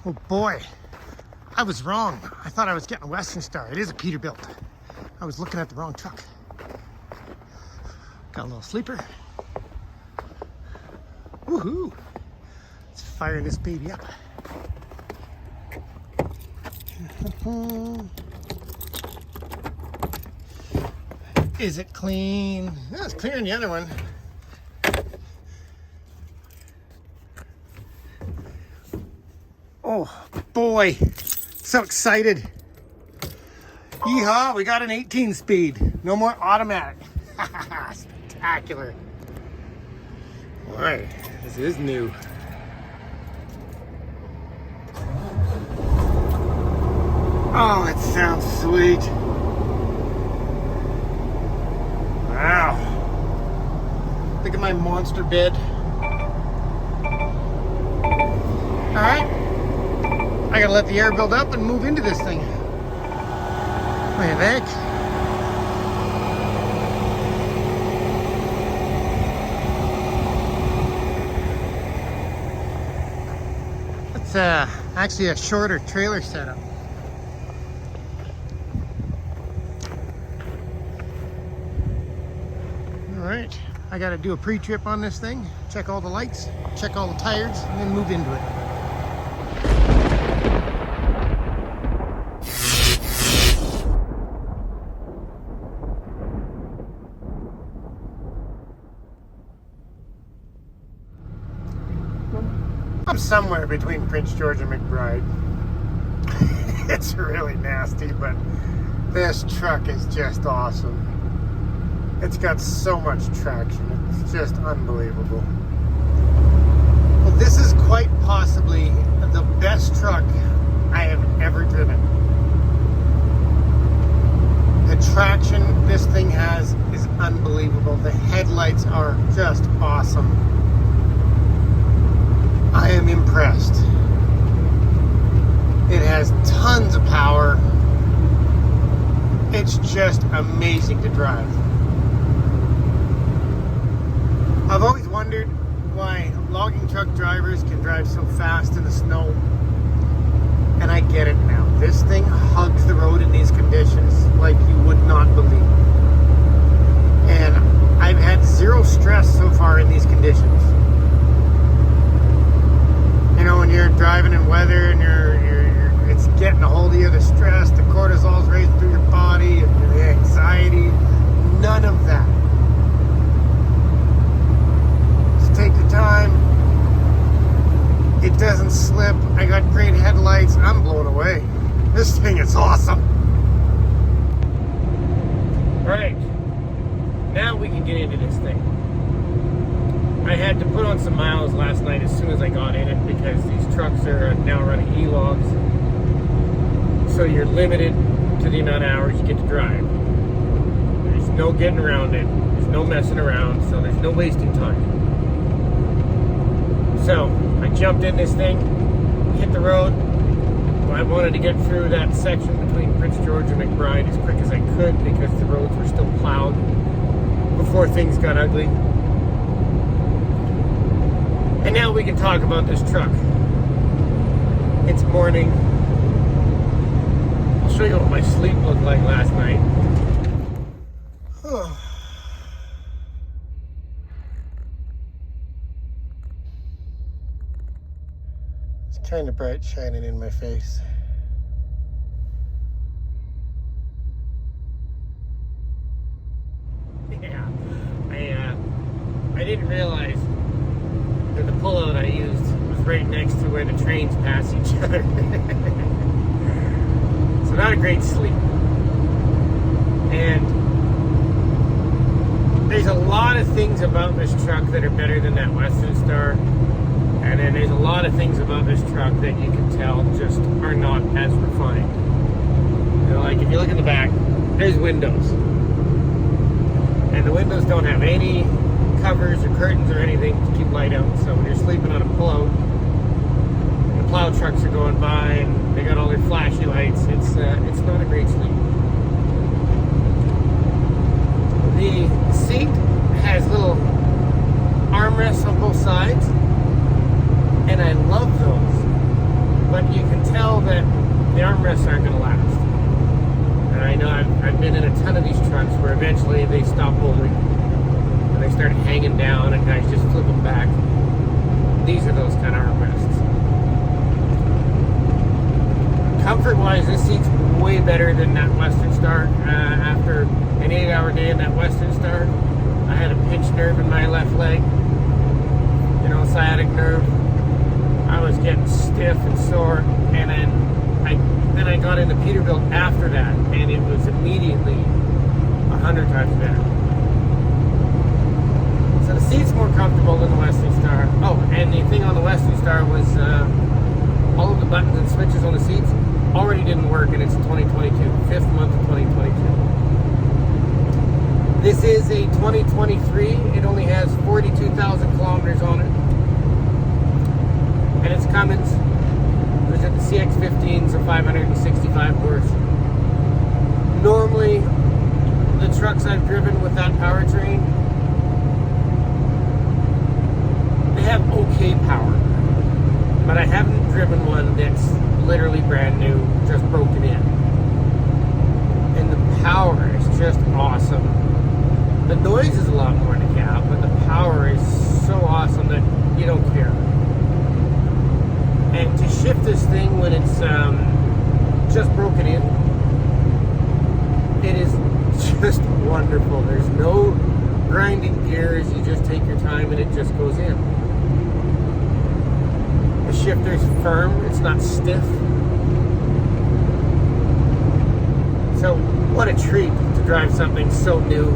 Oh boy, I was wrong. I thought I was getting a Western Star. It is a Peterbilt. I was looking at the wrong truck. Got a little sleeper. Woohoo! Let's fire this baby up. Is it clean? Yeah, it's clearer than the other one. Oh boy, so excited. Yeehaw, we got an 18 speed. No more automatic. Spectacular. Boy, this is new. Oh, it sounds sweet. Wow. Look at my monster bed. All right. I gotta let the air build up and move into this thing. What do you think? It's actually a shorter trailer setup. Alright, I gotta do a pre-trip on this thing, check all the lights, check all the tires, and then move into it. I'm somewhere between Prince George and McBride. It's really nasty, but this truck is just awesome. It's got so much traction. It's just unbelievable. Well, this is quite possibly the best truck I have ever driven. The traction this thing has is unbelievable. The headlights are just awesome. I am impressed. It has tons of power. It's just amazing to drive. I've always wondered why logging truck drivers can drive so fast in the snow. And I get it now. This thing hugs the road in these conditions like you would not believe. And I've had zero stress so far in these conditions. You know, when you're driving in weather and it's getting a hold of you, the stress, the cortisol's racing through your body, and the anxiety, none of that. Just take your time. It doesn't slip. I got great headlights. I'm blown away. This thing is awesome. All right, now we can get into this thing. I had to put on some miles last night as soon as I got in it because these trucks are now running e-logs. So you're limited to the amount of hours you get to drive. There's no getting around it. There's no messing around. So there's no wasting time. So I jumped in this thing, hit the road. I wanted to get through that section between Prince George and McBride as quick as I could because the roads were still plowed before things got ugly. And now we can talk about this truck. It's morning. I'll show you what my sleep looked like last night. It's kind of bright shining in my face. Yeah, I didn't realize the pullout I used was right next to where the trains pass each other. So not a great sleep. And there's a lot of things about this truck that are better than that Western Star. And then there's a lot of things about this truck that you can tell just are not as refined. You know, like if you look in the back, there's windows. And the windows don't have any covers or curtains or anything to keep light out. So when you're sleeping on a plow, the plow trucks are going by and they got all their flashy lights. It's not a great sleep. The seat has little armrests on both sides, and I love those. But you that the armrests aren't going to last. And I know I've been in a ton of these trucks where eventually they stop holding and they start hanging down and guys just flip them back. These are those kind of armrests. Comfort-wise, this seat's way better than that Western Star. After an 8-hour day in that Western Star, I had a pinched nerve in my left leg, sciatic nerve. I was getting stiff and sore, and then I got into Peterbilt after that, and it was immediately 100 times better. So the seat's more comfortable than the Western Star. Oh, and the thing on the Western Star was all of the buttons and switches on the seats already didn't work, and it's 2022, 5th month of 2022. This is a 2023. It only has 42,000 kilometers on it. And it's Cummins. There's the CX-15, so 565 horse. Normally, the trucks I've driven with that powertrain, they have okay power. But I haven't driven one that's literally brand new, just broken in. And the power is just awesome. The noise is a lot more in the cab, but the power is so awesome that you don't care. And to shift this thing when it's just broken in, it is just wonderful. There's no grinding gears. You just take your time and it just goes in. The shifter's firm. It's not stiff. So what a treat to drive something so new.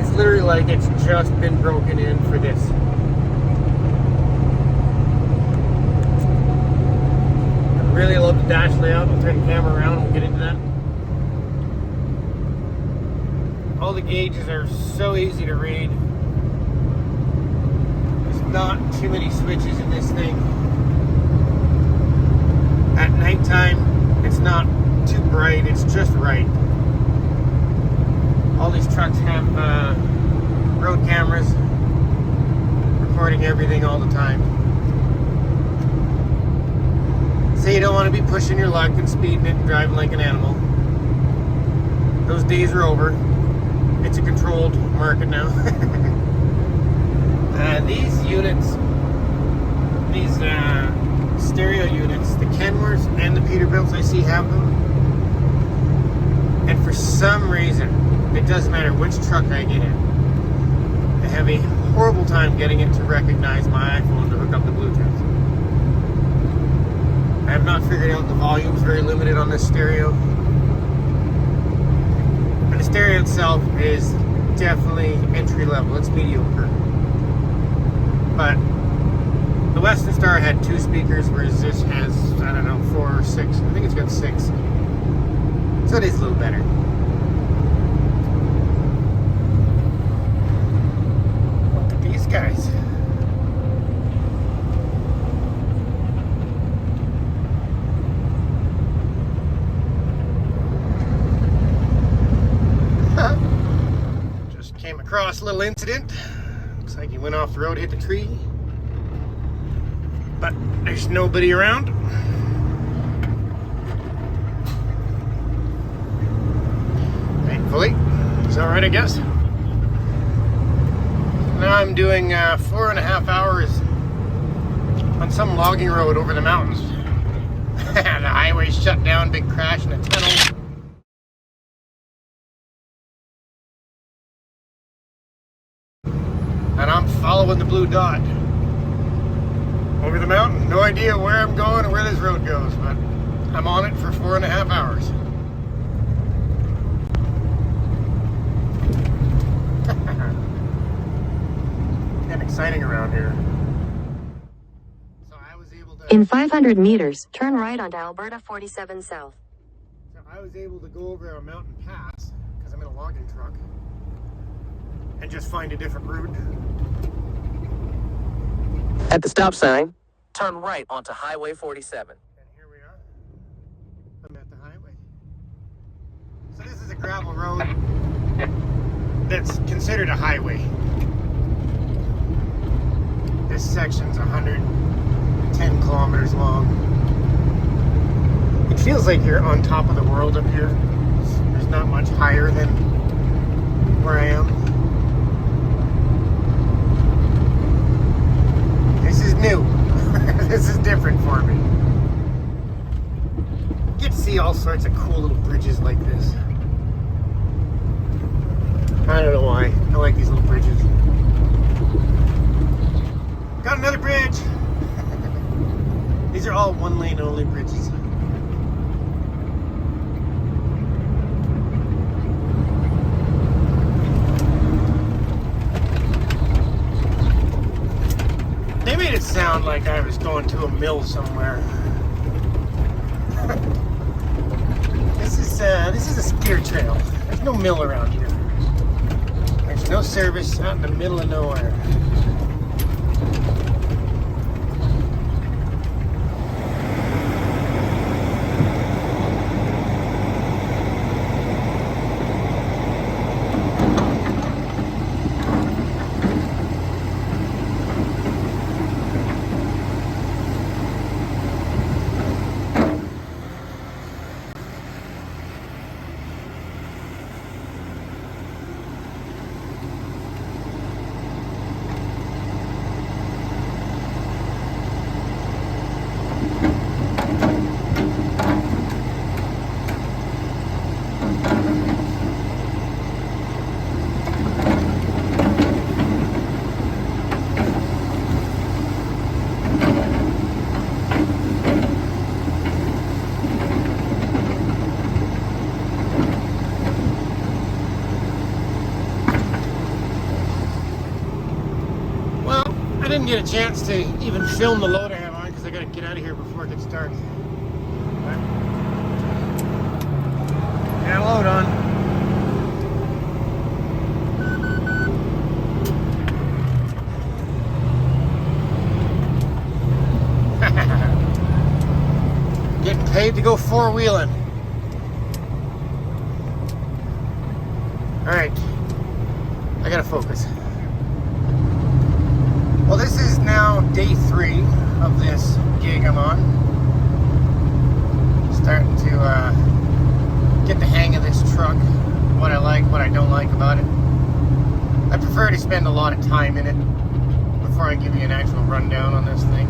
It's literally like it's just been broken in for this. Really love the dash layout. I'll turn the camera around and we'll get into that. All the gauges are so easy to read. There's not too many switches in this thing. At nighttime, it's not too bright, it's just right. All these trucks have road cameras recording everything all the time. Say you don't want to be pushing your luck and speeding it and driving like an animal. Those days are over. It's a controlled market now. These units, these stereo units, the Kenworths and the Peterbilts I see have them. And for some reason, it doesn't matter which truck I get in, I have a horrible time getting it to recognize my iPhone to hook up the Bluetooth. I have not figured out the volume's very limited on this stereo. And the stereo itself is definitely entry level. It's mediocre. But the Western Star had 2 speakers, whereas this has, 4 or 6. I think it's got 6. So it is a little better. Look at these guys. Just came across a little incident. Looks like he went off the road, hit the tree. But there's nobody around. Thankfully. It's alright, I guess. Now I'm doing 4.5 hours on some logging road over the mountains. The highway's shut down, big crash in a tunnel. And I'm following the blue dot over the mountain. No idea where I'm going or where this road goes, but I'm on it for 4.5 hours. Getting exciting around here. So I was able to... In 500 meters, turn right onto Alberta 47 South. So I was able to go over a mountain pass, because I'm in a logging truck, and just find a different route. At the stop sign, turn right onto Highway 47. And here we are. I'm at the highway. So this is a gravel road that's considered a highway. This section's 110 kilometers long. It feels like you're on top of the world up here. There's not much higher than where I am. This is new. This is different for me. You get to see all sorts of cool little bridges like this. I don't know why. I like these little bridges. Got another bridge. These are all one lane only bridges. They made it sound like I was going to a mill somewhere. This is a steer trail. There's no mill around here. There's no service out in the middle of nowhere. I didn't get a chance to even film the load I have on because I got to get out of here before it gets dark. But got a load on. Getting paid to go four-wheeling. All right, I gotta focus. Well, this is now day 3 of this gig I'm on. Starting to get the hang of this truck, what I like, what I don't like about it. I prefer to spend a lot of time in it before I give you an actual rundown on this thing.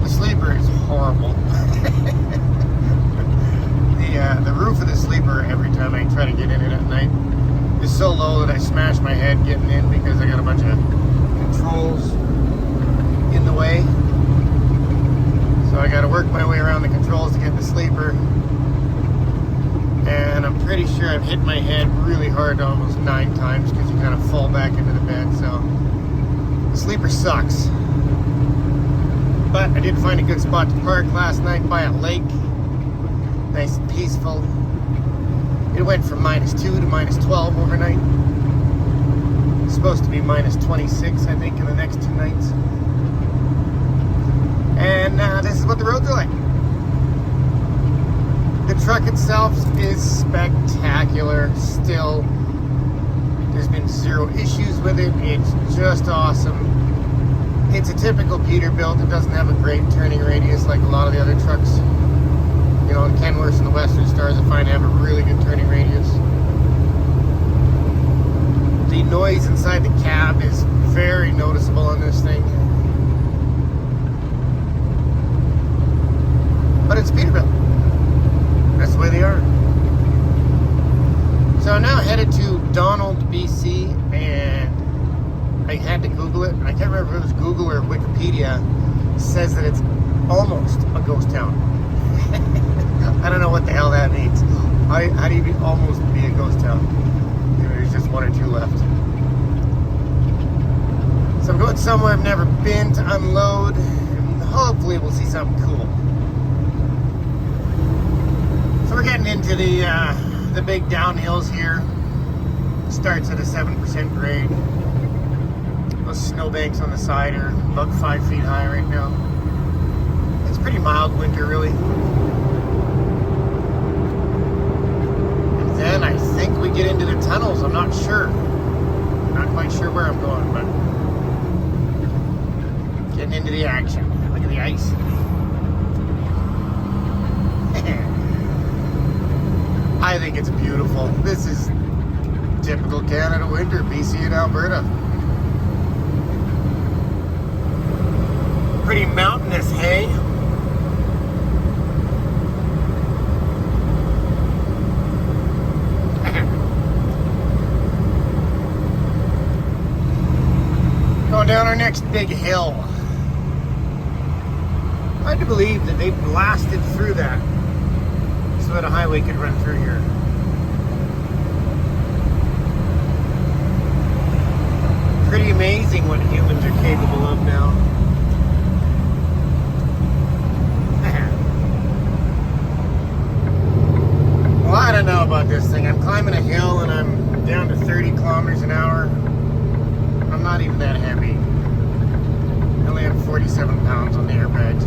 The sleeper is horrible. The roof of the sleeper, every time I try to get in it at night, is so low that I smash my head getting in because I got a bunch of controls in the way. So I got to work my way around the controls to get the sleeper. And I'm pretty sure I've hit my head really hard almost 9 times because you kind of fall back into the bed. So the sleeper sucks. But I did find a good spot to park last night by a lake. Nice and peaceful. It went from -2 to -12 overnight. It's supposed to be -26, I think, in the next 2 nights. And this is what the roads are like. The truck itself is spectacular still. There's been 0 issues with it. It's just awesome. It's a typical Peterbilt. It doesn't have a great turning radius like a lot of the other trucks. You know, the Kenworths and the Western Stars I find have a really good turning radius. The noise inside the cab is very noticeable on this thing. But it's Peterbilt. That's the way they are. So I'm now headed to Donald, BC, and I had to Google it. I can't remember if it was Google or Wikipedia. It says that it's almost a ghost town. I don't know what the hell that means. How do you almost be a ghost town? There's just 1 or 2 left. So I'm going somewhere I've never been to unload, and hopefully we'll see something cool. So we're getting into the big downhills here. Starts at a 7% grade. Those snowbanks on the side are about 5 feet high right now. It's pretty mild winter, really. And then I think we get into the tunnels. I'm not sure. Not quite sure where I'm going, but getting into the action. Look at the ice. I think it's beautiful. This is typical Canada winter, BC and Alberta. Pretty mountainous, hey? Going down our next big hill. Hard to believe that they blasted through that so that a highway could run through here. Pretty amazing what humans are capable of now. Well, I don't know about this thing. I'm climbing a hill and I'm down to 30 kilometers an hour. I'm not even that heavy. I only have 47 pounds on the airbags.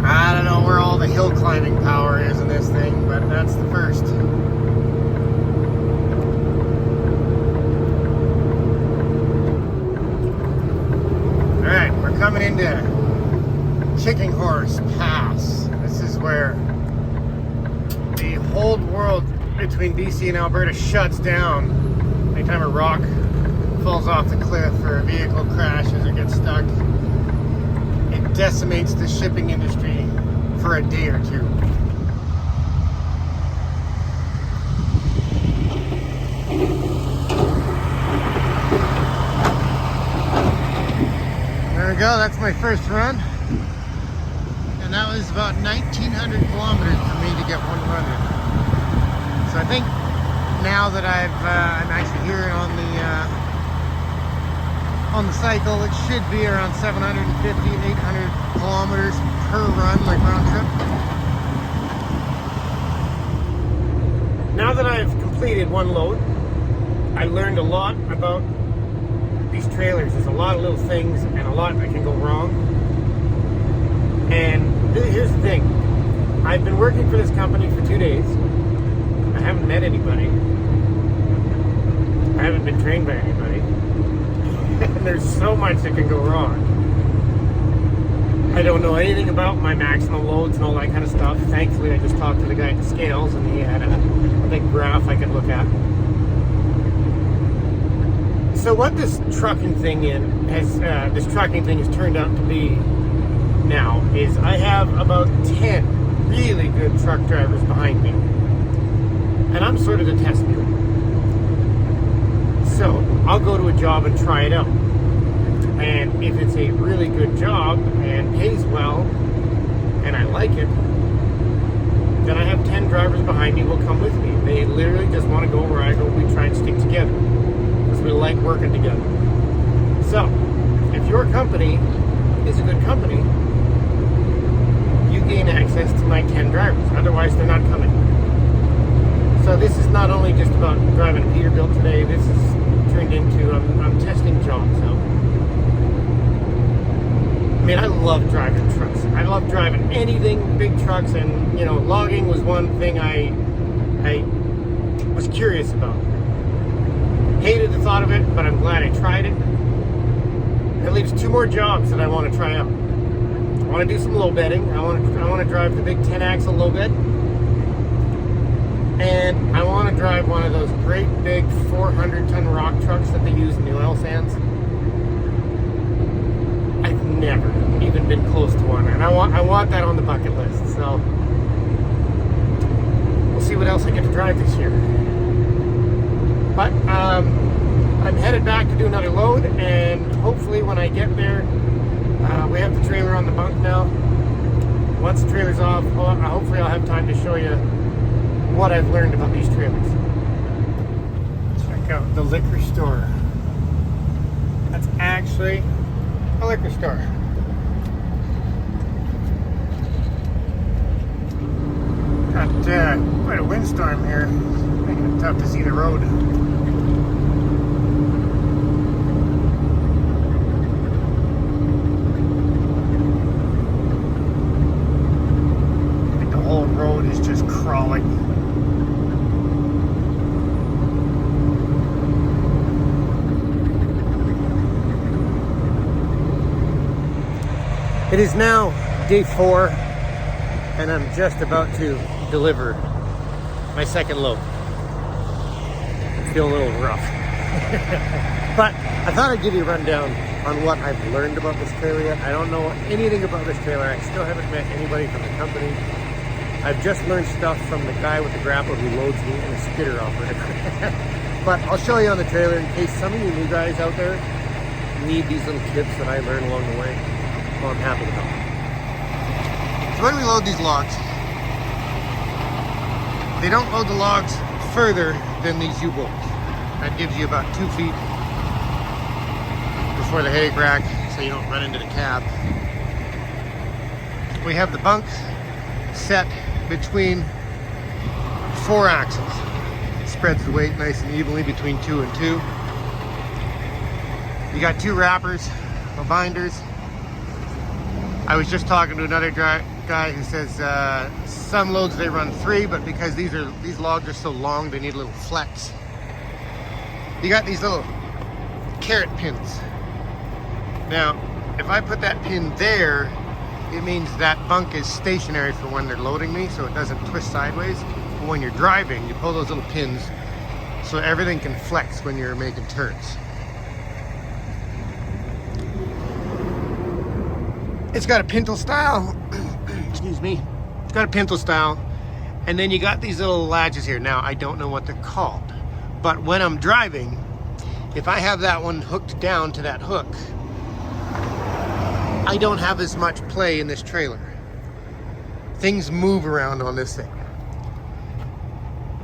I don't know where all the hill climbing power is in this thing, but that's the first. Alright, we're coming into Kicking Horse Pass. This is where the whole world between BC and Alberta shuts down anytime a rock falls off the cliff or a vehicle crashes or gets stuck. It decimates the shipping industry for a day or two. There we go, that's my first run. And that was about 1,900 kilometers for me to get one run in. So I think now that I'm actually here on the cycle, it should be around 750, 800 kilometers per run, like round trip. Now that I've completed one load, I learned a lot about these trailers. There's a lot of little things and a lot that can go wrong. And here's the thing. I've been working for this company for 2 days. I haven't met anybody. I haven't been trained by anybody. And there's so much that can go wrong. I don't know anything about my maximum loads and all that kind of stuff. Thankfully, I just talked to the guy at the scales and he had a big graph I could look at. So what this trucking thing has turned out to be now is I have about 10 really good truck drivers behind me. And I'm sort of the test mule. So I'll go to a job and try it out. And if it's a really good job and pays well and I like it, then I have 10 drivers behind me who will come with me. They literally just want to go where I go. We try and stick together because we like working together. So if your company is a good company, you gain access to my 10 drivers. Otherwise, they're not coming. So this is not only just about driving a Peterbilt today. This is turned into I'm testing jobs out. I mean, I love driving trucks. I love driving anything, big trucks, and logging was one thing I was curious about. Hated the thought of it, but I'm glad I tried it. That leaves 2 more jobs that I want to try out. I want to do some low bedding. I want to drive the big 10-axle low bed. And I want to drive one of those great big 400-ton rock trucks that they use in the oil sands. I've never even been close to one, and I want that on the bucket list. So we'll see what else I get to drive this year. But I'm headed back to do another load, and hopefully when I get there, we have the trailer on the bunk now. Once the trailer's off, hopefully I'll have time to show you what I've learned about these trailers. Check out the liquor store. That's actually a liquor store. Got quite a windstorm here, making it tough to see the road. I think the whole road is just crawling. It is now day 4, and I'm just about to deliver my second load. I feel a little rough. But I thought I'd give you a rundown on what I've learned about this trailer yet. I don't know anything about this trailer. I still haven't met anybody from the company. I've just learned stuff from the guy with the grapple who loads me and a skidder operator. But I'll show you on the trailer in case some of you new guys out there need these little tips that I learned along the way. Well, I'm happy to help. So when we load these logs, they don't load the logs further than these U-bolts. That gives you about 2 feet before the hay rack, so you don't run into the cab. We have the bunk set between 4 axles. It spreads the weight nice and evenly between 2 and 2. You got 2 wrappers or binders. I was just talking to another guy who says some loads they run 3, but because these logs are so long, they need a little flex. You got these little carrot pins. Now, if I put that pin there, it means that bunk is stationary for when they're loading me, so it doesn't twist sideways. But when you're driving, you pull those little pins so everything can flex when you're making turns. It's got a pintle style. Excuse me. It's got a pintle style. And then you got these little latches here. Now, I don't know what they're called. But when I'm driving, if I have that one hooked down to that hook, I don't have as much play in this trailer. Things move around on this thing.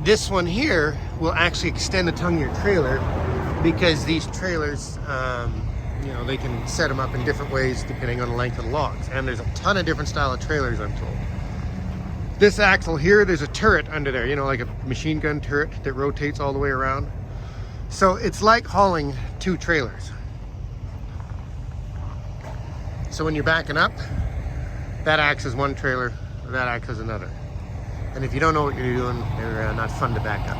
This one here will actually extend the tongue of your trailer because these trailers, you know, they can set them up in different ways depending on the length of the logs. And there's a ton of different style of trailers, I'm told. This axle here, there's a turret under there, you know, like a machine gun turret that rotates all the way around. So it's like hauling 2 trailers. So when you're backing up, that acts as one trailer, that acts as another. And if you don't know what you're doing, they're not fun to back up.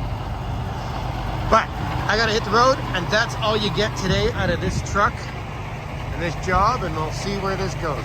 But I gotta hit the road, and that's all you get today out of this truck and this job, and we'll see where this goes.